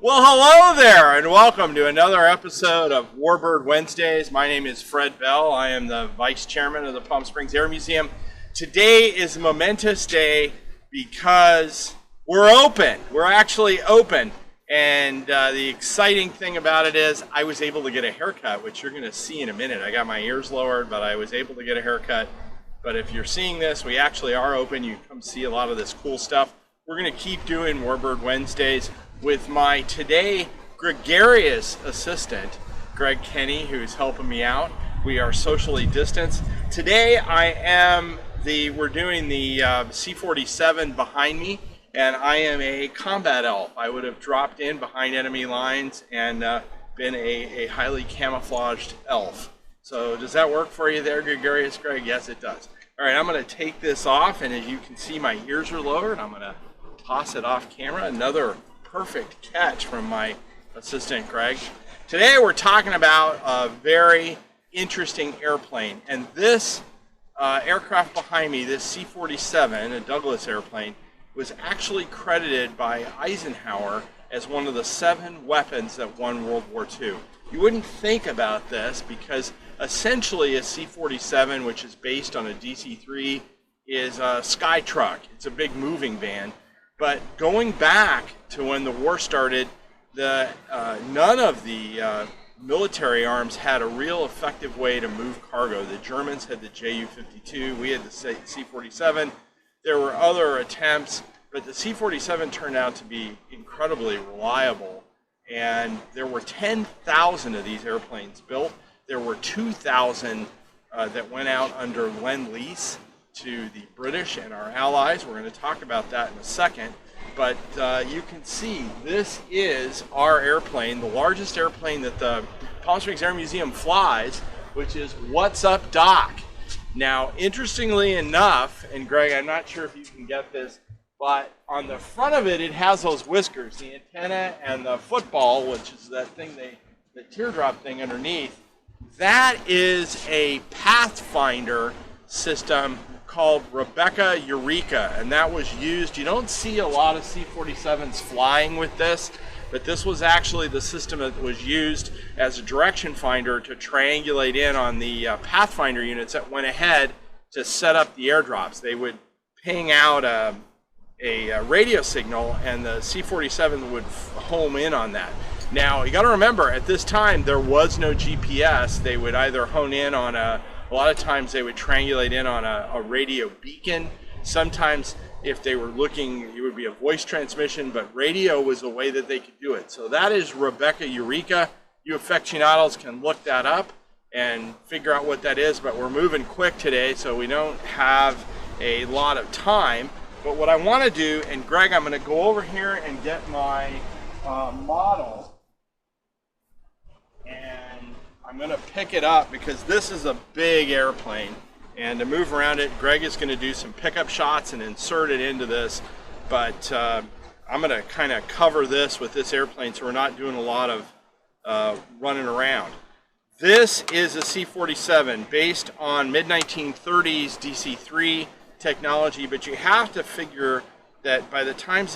Well, hello there, and welcome to another episode of Warbird Wednesdays. My name is Fred Bell. I am the Vice Chairman of the Palm Springs Air Museum. Today is a momentous day because we're open. We're actually open. And the exciting thing about it is I was able to get a haircut, which you're going to see in a minute. I got my ears lowered, but I was able to get a haircut. But if you're seeing this, we actually are open. You come see a lot of this cool stuff. We're going to keep doing Warbird Wednesdays with my today gregarious assistant, Greg Kenny, who's helping me out. We are socially distanced. Today we're doing the C-47 behind me, and I am a combat elf. I would have dropped in behind enemy lines and been a highly camouflaged elf. So does that work for you there, gregarious Greg? Yes, it does. All right, I'm going to take this off, and as you can see, my ears are lowered. I'm going to toss it off camera. Another perfect catch from my assistant, Greg. Today we're talking about a very interesting airplane, and this aircraft behind me, this C-47, a Douglas airplane, was actually credited by Eisenhower as one of the 7 weapons that won World War II. You wouldn't think about this because essentially a C-47, which is based on a DC-3, is a sky truck. It's a big moving van. But going back to when the war started, none of the military arms had a real effective way to move cargo. The Germans had the Ju-52, we had the C-47. There were other attempts, but the C-47 turned out to be incredibly reliable. And there were 10,000 of these airplanes built. There were 2,000 that went out under Lend-Lease to the British and our allies. We're going to talk about that in a second. But you can see this is our airplane, the largest airplane that the Palm Springs Air Museum flies, which is What's Up Doc. Now, interestingly enough, and Greg, I'm not sure if you can get this, but on the front of it, it has those whiskers, the antenna and the football, which is that thing, the teardrop thing underneath. That is a Pathfinder system called Rebecca Eureka, and that was used. You don't see a lot of C-47s flying with this, but this was actually the system that was used as a direction finder to triangulate in on the Pathfinder units that went ahead to set up the airdrops. They would ping out a radio signal, and the C-47 would home in on that. Now, you got to remember, at this time, there was no GPS. They would either hone in on a lot of times they would triangulate in on a radio beacon. Sometimes if they were looking, it would be a voice transmission, but radio was the way that they could do it. So that is Rebecca Eureka. You aficionados can look that up and figure out what that is, but we're moving quick today, so we don't have a lot of time. But what I want to do, and Greg, I'm going to go over here and get my model, and I'm going to pick it up because this is a big airplane, and to move around it, Greg is going to do some pickup shots and insert it into this, but I'm going to kind of cover this with this airplane so we're not doing a lot of running around. This is a C-47 based on mid-1930s DC-3 technology, but you have to figure that by the time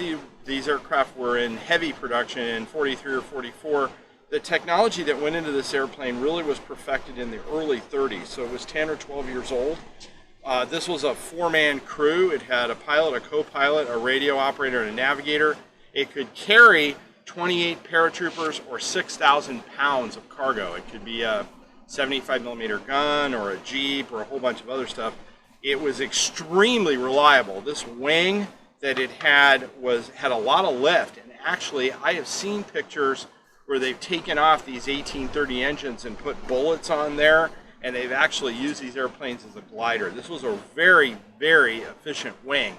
these aircraft were in heavy production in 43 or 44, the technology that went into this airplane really was perfected in the early 30s, so it was 10 or 12 years old. This was a 4-man crew. It had a pilot, a co-pilot, a radio operator, and a navigator. It could carry 28 paratroopers or 6,000 pounds of cargo. It could be a 75 millimeter gun or a Jeep or a whole bunch of other stuff. It was extremely reliable. This wing that it had a lot of lift, and actually I have seen pictures where they've taken off these 1830 engines and put bullets on there, and they've actually used these airplanes as a glider. This was a very, very efficient wing.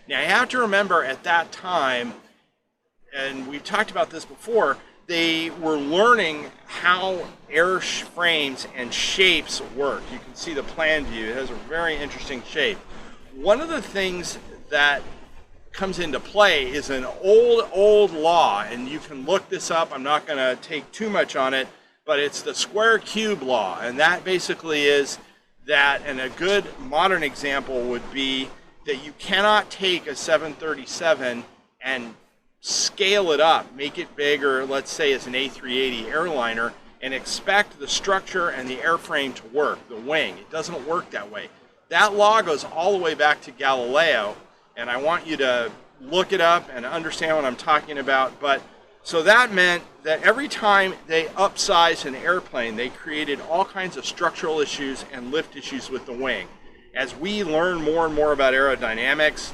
Now you have to remember at that time, and we've talked about this before, they were learning how airframes and shapes work. You can see the plan view. It has a very interesting shape. One of the things that comes into play is an old law, and you can look this up. I'm not going to take too much on it, but it's the square cube law, and that basically is that, and a good modern example would be that you cannot take a 737 and scale it up, make it bigger, let's say as an A380 airliner, and expect the structure and the airframe to work, the wing. It doesn't work that way. That law goes all the way back to Galileo, and I want you to look it up and understand what I'm talking about. But so that meant that every time they upsized an airplane, they created all kinds of structural issues and lift issues with the wing. As we learn more and more about aerodynamics,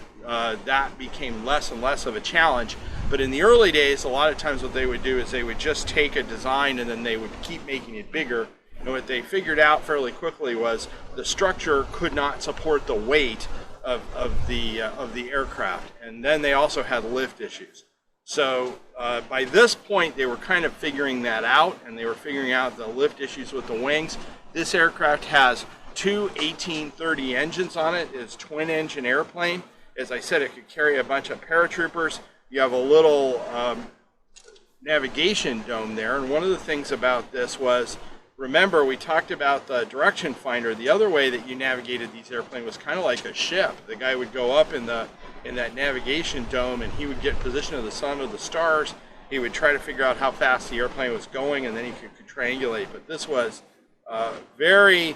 that became less and less of a challenge. But in the early days, a lot of times what they would do is they would just take a design and then they would keep making it bigger. And what they figured out fairly quickly was the structure could not support the weight of the aircraft. And then they also had lift issues. So by this point, they were kind of figuring that out, and they were figuring out the lift issues with the wings. This aircraft has two 1830 engines on it. It's a twin-engine airplane. As I said, it could carry a bunch of paratroopers. You have a little navigation dome there, and one of the things about this was, remember, we talked about the direction finder. The other way that you navigated these airplanes was kind of like a ship. The guy would go up in that navigation dome, and he would get position of the sun or the stars. He would try to figure out how fast the airplane was going, and then he could triangulate. But this was very,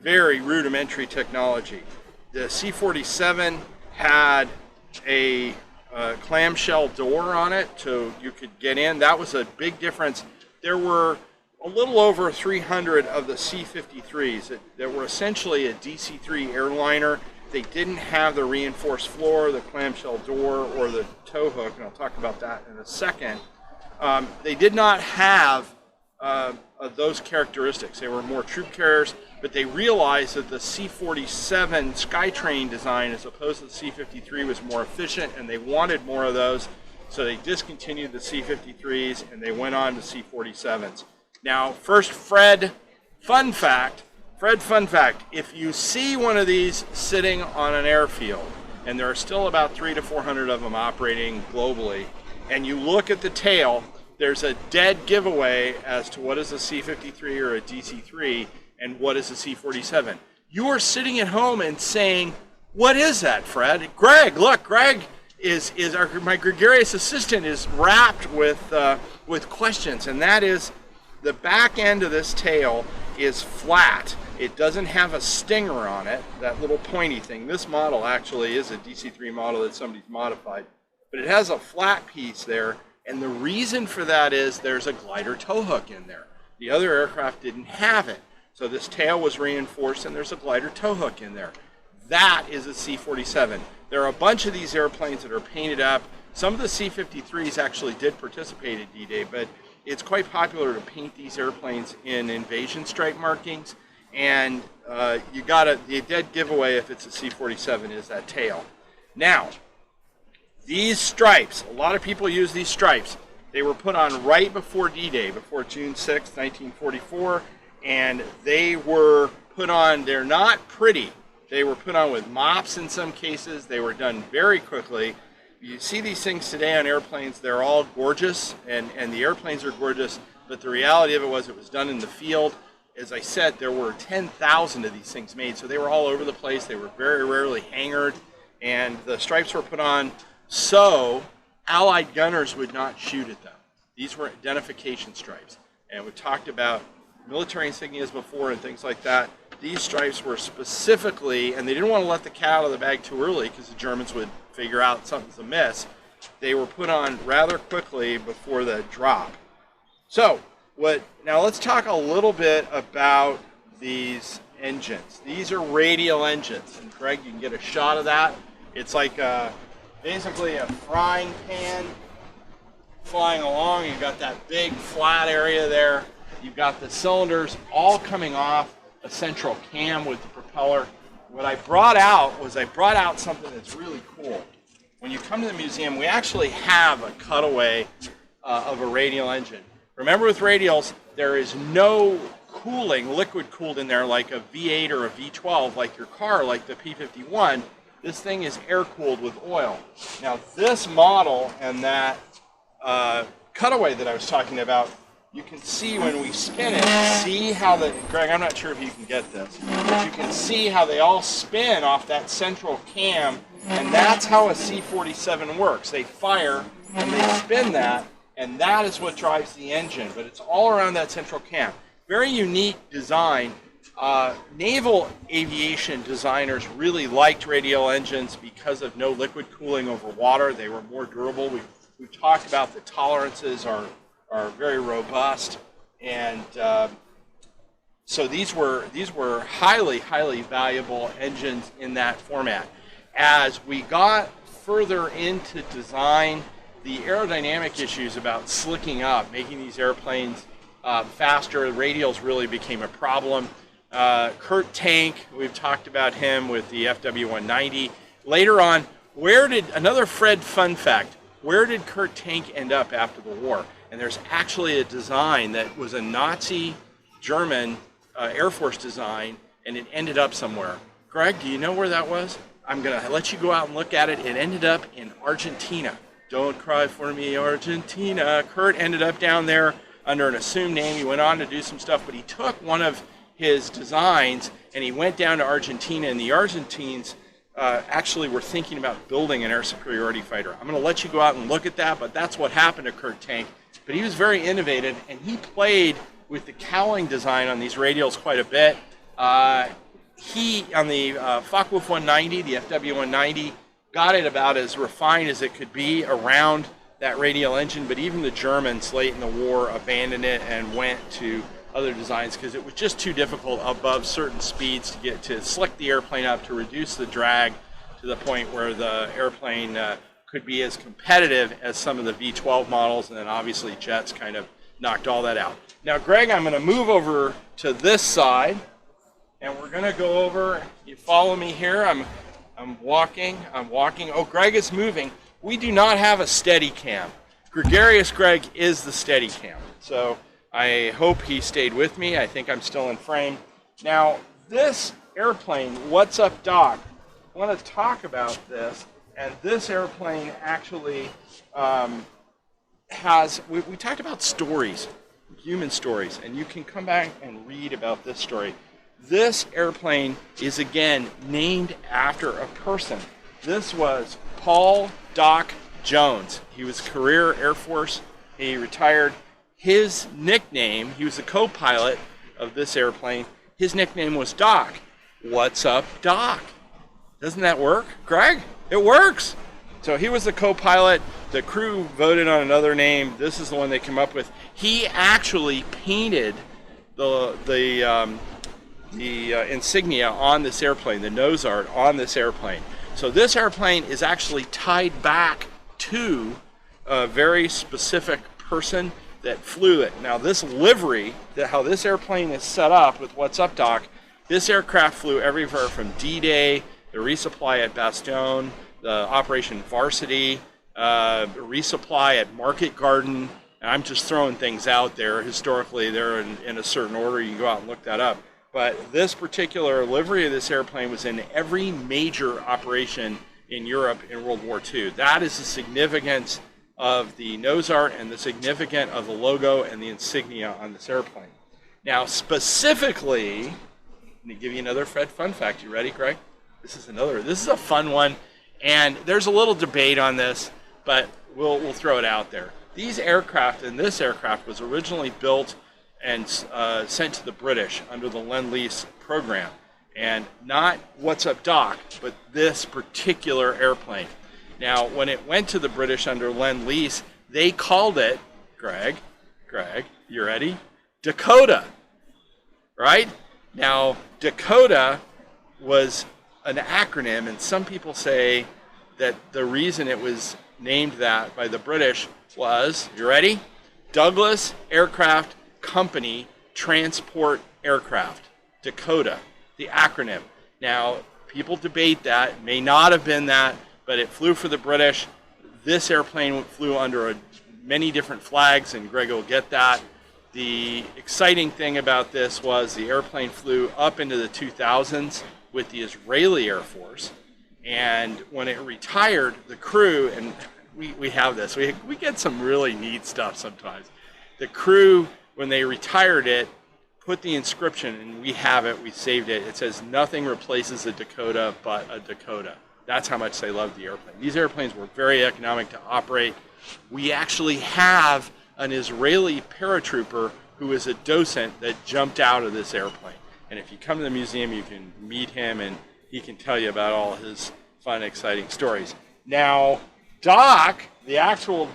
very rudimentary technology. The C-47 had a clamshell door on it, so you could get in. That was a big difference. There were a little over 300 of the C-53s that were essentially a DC-3 airliner. They didn't have the reinforced floor, the clamshell door, or the tow hook, and I'll talk about that in a second. They did not have those characteristics. They were more troop carriers, but they realized that the C-47 Skytrain design, as opposed to the C-53, was more efficient, and they wanted more of those, so they discontinued the C-53s, and they went on to C-47s. Now, first, Fred fun fact, if you see one of these sitting on an airfield, and there are still about 300 to 400 of them operating globally, and you look at the tail, there's a dead giveaway as to what is a C-53 or a DC-3 and what is a C-47. You are sitting at home and saying, what is that, Fred? Greg, look, Greg is my gregarious assistant is wrapped with questions, and that is, the back end of this tail is flat. It doesn't have a stinger on it, that little pointy thing. This model actually is a DC-3 model that somebody's modified, but it has a flat piece there, and the reason for that is there's a glider tow hook in there. The other aircraft didn't have it, so this tail was reinforced and there's a glider tow hook in there. That is a C-47. There are a bunch of these airplanes that are painted up. Some of the C-53s actually did participate at D-Day, but it's quite popular to paint these airplanes in invasion stripe markings, and the dead giveaway if it's a C-47 is that tail. Now, these stripes, a lot of people use these stripes. They were put on right before D-Day, before June 6, 1944, and they were put on, they're not pretty. They were put on with mops in some cases. They were done very quickly. You see these things today on airplanes, they're all gorgeous, and the airplanes are gorgeous, but the reality of it was done in the field. As I said, there were 10,000 of these things made, so they were all over the place. They were very rarely hangered, and the stripes were put on so Allied gunners would not shoot at them. These were identification stripes, and we talked about military insignias before and things like that. These stripes were specifically, and they didn't want to let the cat out of the bag too early because the Germans would figure out something's amiss. They were put on rather quickly before the drop. So, now let's talk a little bit about these engines. These are radial engines, and Greg, you can get a shot of that. It's like basically a frying pan flying along. You've got that big flat area there. You've got the cylinders all coming off a central cam with the propeller. What I brought out was something that's really cool. When you come to the museum, we actually have a cutaway of a radial engine. Remember, with radials, there is no cooling, liquid cooled in there like a V8 or a V12, like your car, like the P51. This thing is air cooled with oil. Now, this model and that cutaway that I was talking about, you can see when we spin it, see how Greg, I'm not sure if you can get this, but you can see how they all spin off that central cam, and that's how a C-47 works. They fire and they spin that, and that is what drives the engine, but it's all around that central cam. Very unique design. Naval aviation designers really liked radial engines because of no liquid cooling over water. They were more durable. We've talked about the tolerances are very robust, and so these were highly valuable engines in that format. As we got further into design, the aerodynamic issues about slicking up, making these airplanes faster, radials really became a problem. Kurt Tank, we've talked about him with the FW-190. Later on, another Fred fun fact, where did Kurt Tank end up after the war? And there's actually a design that was a Nazi German Air Force design, and it ended up somewhere. Greg, do you know where that was? I'm going to let you go out and look at it. It ended up in Argentina. Don't cry for me, Argentina. Kurt ended up down there under an assumed name. He went on to do some stuff, but he took one of his designs and he went down to Argentina, and the Argentines actually were thinking about building an air superiority fighter. I'm going to let you go out and look at that, but that's what happened to Kurt Tank. But he was very innovative, and he played with the cowling design on these radials quite a bit. He, on the Focke-Wulf 190, the FW-190, got it about as refined as it could be around that radial engine, but even the Germans late in the war abandoned it and went to other designs because it was just too difficult above certain speeds to slick the airplane up, to reduce the drag to the point where the airplane could be as competitive as some of the V-12 models, and then obviously jets kind of knocked all that out. Now, Greg, I'm going to move over to this side, and we're going to go over. You follow me here. I'm walking. Oh, Greg is moving. We do not have a steady cam. Gregarious Greg is the steady cam. So I hope he stayed with me. I think I'm still in frame. Now, this airplane, What's Up Doc, I want to talk about this. And this airplane actually we talked about stories, human stories, and you can come back and read about this story. This airplane is, again, named after a person. This was Paul Doc Jones. He was career Air Force. He retired. His nickname, he was the co-pilot of this airplane. His nickname was Doc. What's up, Doc? Doesn't that work, Greg? It works. So he was the co-pilot. The crew voted on another name. This is the one they came up with. He actually painted the insignia on this airplane, the nose art on this airplane. So this airplane is actually tied back to a very specific person that flew it. Now this livery, how this airplane is set up with What's Up Doc, this aircraft flew everywhere from D-Day, the resupply at Bastogne, the Operation Varsity, resupply at Market Garden. And I'm just throwing things out there. Historically, they're in a certain order. You can go out and look that up. But this particular livery of this airplane was in every major operation in Europe in World War II. That is the significance of the nose art and the significance of the logo and the insignia on this airplane. Now, specifically, let me give you another Fred fun fact. You ready, Greg? This is a fun one, and there's a little debate on this, but we'll throw it out there. These aircraft, and this aircraft was originally built and sent to the British under the Lend-Lease program. And not What's Up Doc, but this particular airplane. Now, when it went to the British under Lend-Lease, they called it, Greg, you ready? Dakota, right? Now, Dakota was an acronym, and some people say that the reason it was named that by the British was, you ready? Douglas Aircraft Company Transport Aircraft, Dakota, the acronym. Now, people debate that. It may not have been that, but it flew for the British. This airplane flew under many different flags, and Greg will get that. The exciting thing about this was the airplane flew up into the 2000s with the Israeli Air Force, and when it retired, the crew, and we have this, we get some really neat stuff sometimes. The crew, when they retired it, put the inscription, and we have it, we saved it. It says, "Nothing replaces a Dakota but a Dakota." That's how much they loved the airplane. These airplanes were very economic to operate. we actually have an Israeli paratrooper who is a docent that jumped out of this airplane. And if you come to the museum, you can meet him, and he can tell you about all his fun, exciting stories. Now, Doc, the actual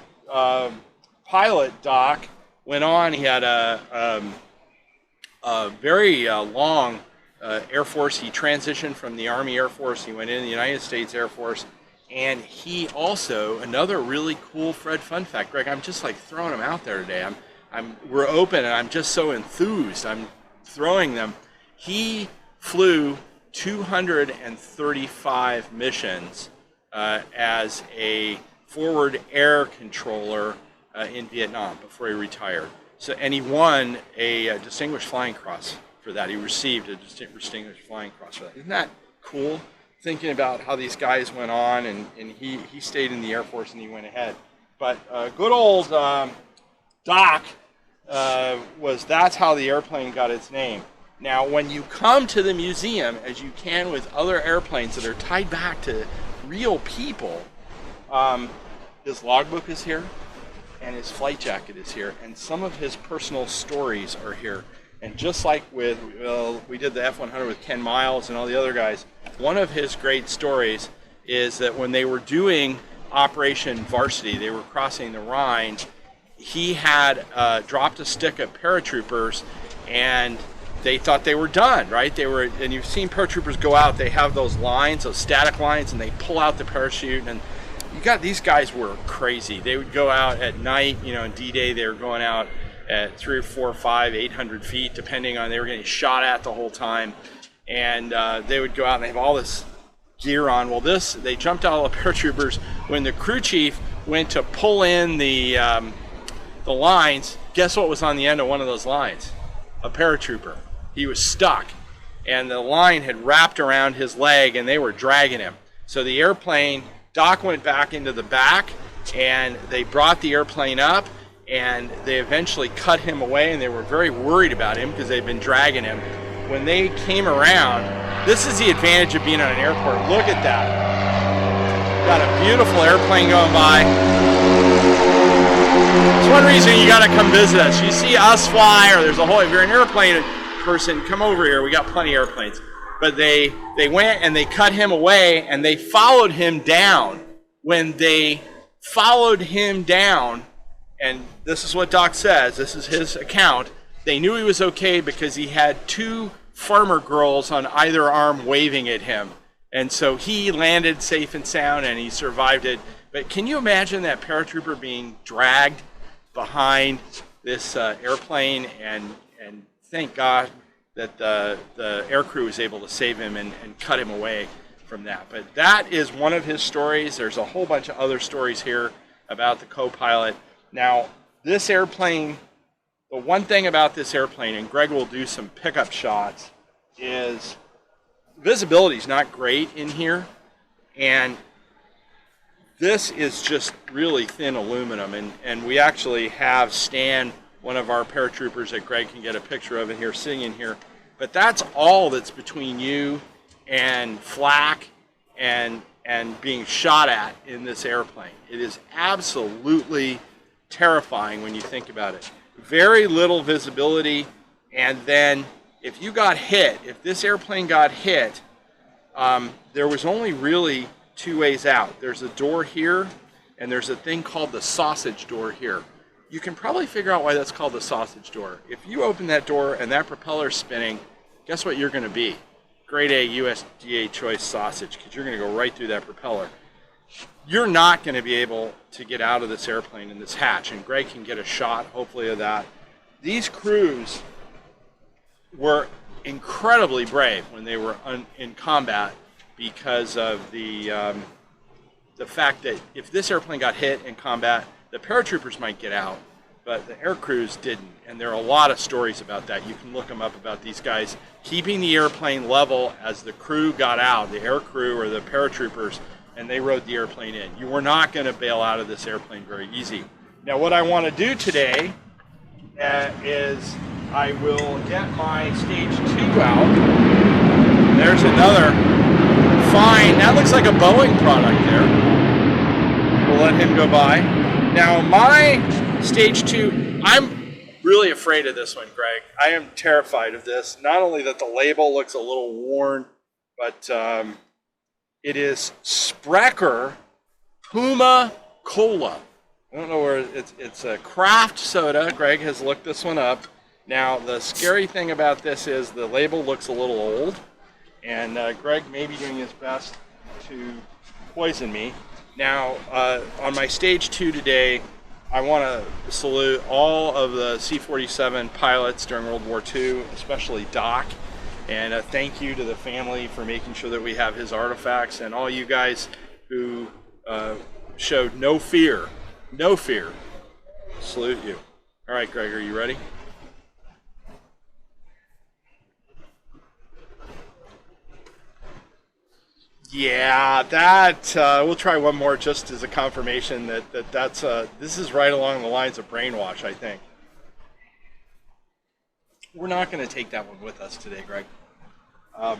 pilot, Doc, went on. He had a very long Air Force. He transitioned from the Army Air Force. He went in the United States Air Force. And he also, another really cool Fred fun fact, Greg, I'm just like throwing them out there today. We're open, and I'm just so enthused. I'm throwing them. He flew 235 missions as a forward air controller in Vietnam before he retired. So, and he won a Distinguished Flying Cross for that. He received a Distinguished Flying Cross for that. Isn't that cool? Thinking about how these guys went on, and he stayed in the Air Force and he went ahead. But good old Doc that's how the airplane got its name. Now, when you come to the museum, as you can with other airplanes that are tied back to real people, his logbook is here, and his flight jacket is here, and some of his personal stories are here. And just like we did the F-100 with Ken Miles and all the other guys, one of his great stories is that when they were doing Operation Varsity, they were crossing the Rhine, he had dropped a stick at paratroopers, and they thought they were done, right? And you've seen paratroopers go out, they have those lines, those static lines, and they pull out the parachute, and these guys were crazy. They would go out at night, in D-Day, they were going out at 3 or 4 or 5, 800 feet, depending on, they were getting shot at the whole time. And they would go out and they have all this gear on. Well, they jumped out all the paratroopers. When the crew chief went to pull in the lines, guess what was on the end of one of those lines? A paratrooper. He was stuck, and the line had wrapped around his leg, and they were dragging him. So the airplane, Doc went back into the back, and they brought the airplane up, and they eventually cut him away, and they were very worried about him because they'd been dragging him. When they came around, this is the advantage of being on an airport. Look at that. Got a beautiful airplane going by. It's one reason you got to come visit us. You see us fly, or there's a whole, if you're an airplane person, come over here. We got plenty of airplanes. But they went and they cut him away, and they followed him down. When they followed him down, and this is what Doc says, this is his account, they knew he was okay because he had 2 farmer girls on either arm waving at him. And so he landed safe and sound, and he survived it. But can you imagine that paratrooper being dragged behind this airplane, and thank God that the aircrew was able to save him and cut him away from that. But that is one of his stories. There's a whole bunch of other stories here about the co-pilot. Now, this airplane, the one thing about this airplane, and Greg will do some pickup shots, is visibility is not great in here, and this is just really thin aluminum, and we actually have Stan, one of our paratroopers that Greg can get a picture of in here, sitting in here, but that's all that's between you and flak and being shot at in this airplane. It is absolutely terrifying when you think about it. Very little visibility, and then if you got hit, if this airplane got hit, there was only really 2 ways out. There's a door here, and there's a thing called the sausage door here. You can probably figure out why that's called the sausage door. If you open that door and that propeller's spinning, guess what you're going to be? Grade A USDA choice sausage, because you're going to go right through that propeller. You're not going to be able to get out of this airplane in this hatch, and Greg can get a shot, hopefully, of that. These crews were incredibly brave when they were in combat because of the fact that if this airplane got hit in combat, the paratroopers might get out, but the air crews didn't. And there are a lot of stories about that. You can look them up about these guys keeping the airplane level as the crew got out, the air crew or the paratroopers, and they rode the airplane in. You were not going to bail out of this airplane very easy. Now, what I want to do today is I will get my stage 2 out. There's another fine, that looks like a Boeing product there. We'll let him go by. Now my stage 2, I'm really afraid of this one, Greg. I am terrified of this. Not only that the label looks a little worn, but it is Sprecher Puma Cola. I don't know where it's a craft soda. Greg has looked this one up. Now the scary thing about this is the label looks a little old, and Greg may be doing his best to poison me. Now on my stage 2 today, I want to salute all of the C-47 pilots during World War II, especially Doc, and thank you to the family for making sure that we have his artifacts, and all you guys who showed no fear. Salute you. All right, Greg, are you ready? Yeah, that we'll try one more just as a confirmation that's this is right along the lines of brainwash, I think. We're not going to take that one with us today, Greg. I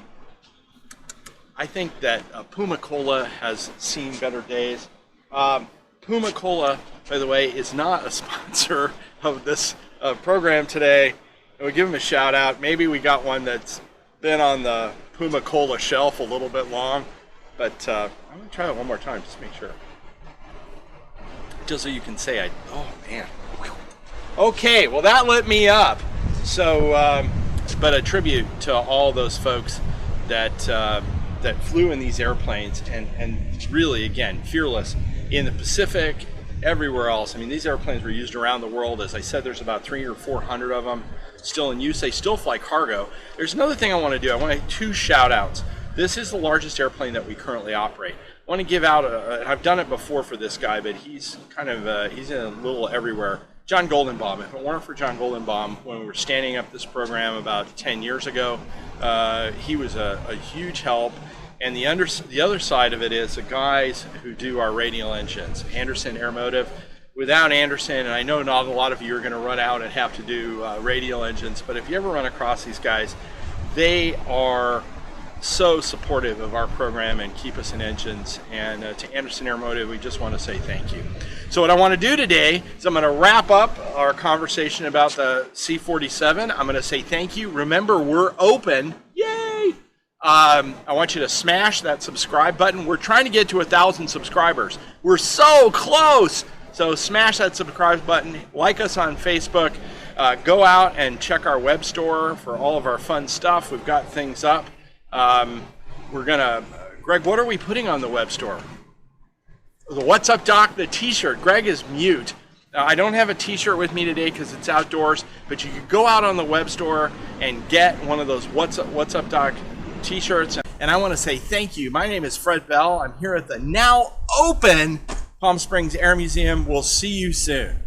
think that Puma Cola has seen better days. Puma Cola, by the way, is not a sponsor of this program today. And we give them a shout out. Maybe we got one that's been on the Puma Cola shelf a little bit long, but I'm going to try it one more time just to make sure. Just so you can say, oh man. Okay, well that lit me up. So, but a tribute to all those folks that that flew in these airplanes and really, again, fearless in the Pacific, everywhere else. I mean, these airplanes were used around the world. As I said, there's about 300 or 400 of them still in use. They still fly cargo. There's another thing I want to do. I want to do 2 shout outs. This is the largest airplane that we currently operate. I want to give out, I've done it before for this guy, but he's kind of, he's in a little everywhere. John Goldenbaum. If it weren't for John Goldenbaum, when we were standing up this program about 10 years ago, he was a huge help. And the other side of it is the guys who do our radial engines, Anderson Airmotive. Without Anderson, and I know not a lot of you are going to run out and have to do radial engines, but if you ever run across these guys, they are so supportive of our program and keep us in engines. And to Anderson Airmotive, we just want to say thank you. So what I want to do today is I'm going to wrap up our conversation about the C-47. I'm going to say thank you. Remember, we're open. Yay! I want you to smash that subscribe button. We're trying to get to 1,000 subscribers. We're so close. So smash that subscribe button. Like us on Facebook. Go out and check our web store for all of our fun stuff. We've got things up. We're gonna, Greg, what are we putting on the web store? The What's Up Doc, the t-shirt. Greg is mute. I don't have a t-shirt with me today because it's outdoors, but you could go out on the web store and get one of those What's Up Doc t-shirts. And I want to say thank you. My name is Fred Bell. I'm here at the now open Palm Springs Air Museum. We'll see you soon.